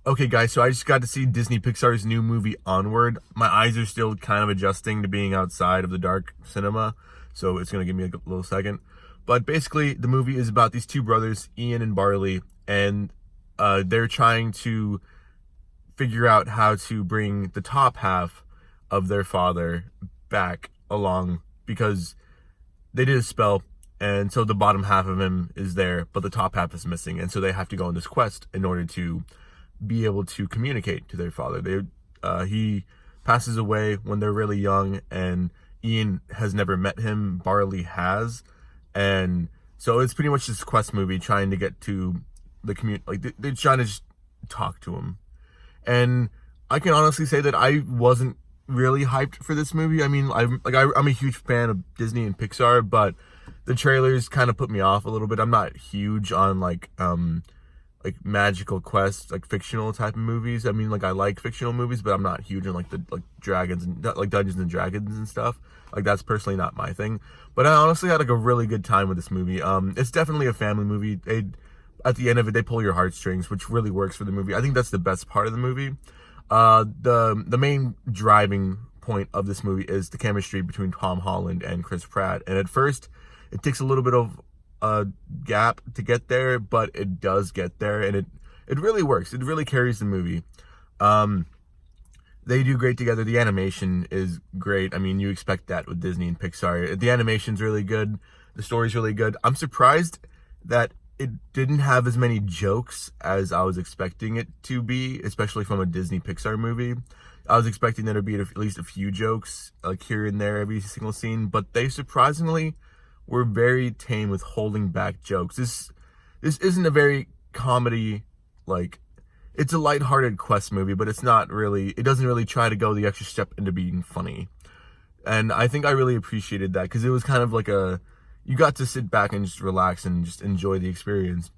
Okay, guys, so I just got to see Disney Pixar's new movie, Onward. My eyes are still kind of adjusting to being outside of the dark cinema, so it's going to give me a little second. But basically, the movie is about these two brothers, Ian and Barley, and they're trying to figure out how to bring the top half of their father back along because they did a spell, and so the bottom half of him is there, but the top half is missing, and so they have to go on this quest in order to be able to communicate to their father. He passes away when they're really young, and Ian has never met him. Barley has, and so it's pretty much this quest movie trying to get to the community. Like they're trying to just talk to him, and I can honestly say that I wasn't really hyped for this movie. I mean, I'm a huge fan of Disney and Pixar, but the trailers kind of put me off a little bit. I'm not huge on like magical quests, like fictional type of movies. I mean, like I like fictional movies, but I'm not huge on like the dragons and like Dungeons and Dragons and stuff. Like that's personally not my thing. But I honestly had like a really good time with this movie. It's definitely a family movie. At the end of it, they pull your heartstrings, which really works for the movie. I think that's the best part of the movie. The main driving point of this movie is the chemistry between Tom Holland and Chris Pratt. And at first, it takes a little bit of a gap to get there, but it does get there, and it really works. It really carries the movie. They do great together. The animation is great. I mean, you expect that with Disney and Pixar. The animation's really good. The story's really good. I'm surprised that it didn't have as many jokes as I was expecting it to be, especially from a Disney Pixar movie. I was expecting there to be at least a few jokes, like here and there, every single scene, but they surprisingly were very tame with holding back jokes. This isn't a very comedy, like, it's a lighthearted quest movie, but it doesn't really try to go the extra step into being funny. And I think I really appreciated that, because it was kind of like you got to sit back and just relax and just enjoy the experience.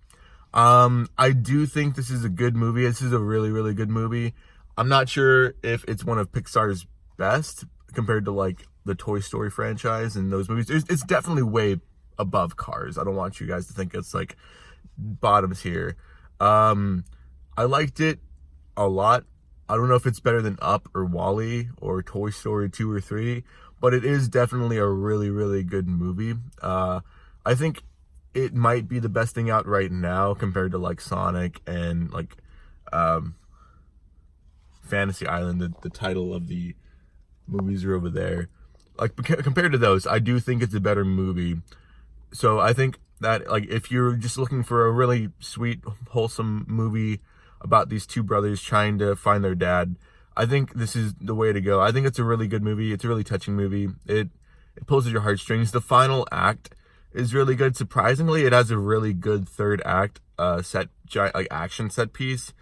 I do think this is a good movie. This is a really, really good movie. I'm not sure if it's one of Pixar's best compared to like the Toy Story franchise and those movies. It's definitely way above Cars. I don't want you guys to think it's like bottoms here. I liked it a lot. I don't know if it's better than Up or WALL-E or Toy Story 2 or 3, but it is definitely a really, really good movie. I think it might be the best thing out right now compared to like Sonic and like Fantasy Island. The title of the movies are over there. Like compared to those, I do think it's a better movie. So I think that like if you're just looking for a really sweet, wholesome movie about these two brothers trying to find their dad, I think this is the way to go. I think it's a really good movie. It's a really touching movie. It pulls at your heartstrings. The final act is really good. Surprisingly, it has a really good third act action set piece,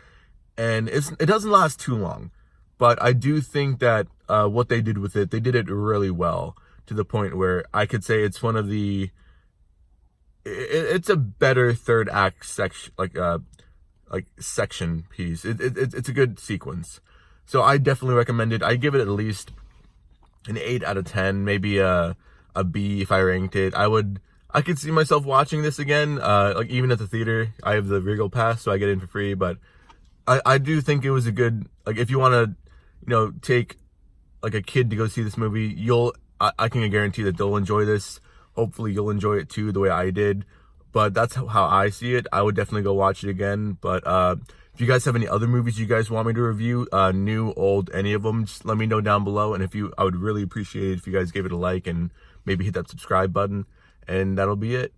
and it doesn't last too long. But I do think that what they did with it, they did it really well, to the point where I could say it's one of the it's a better third act section, section piece. It's a good sequence. So I definitely recommend it. I give it at least an 8 out of 10, maybe a B if I ranked it. I could see myself watching this again, like even at the theater. I have the Regal Pass, so I get in for free, but I do think it was a good, like if you want to, take like a kid to go see this movie, I can guarantee that they'll enjoy this. Hopefully you'll enjoy it too, the way I did. But that's how I see it. I would definitely go watch it again. But if you guys have any other movies you guys want me to review, new, old, any of them, just let me know down below. And I would really appreciate it if you guys gave it a like and maybe hit that subscribe button. And that'll be it.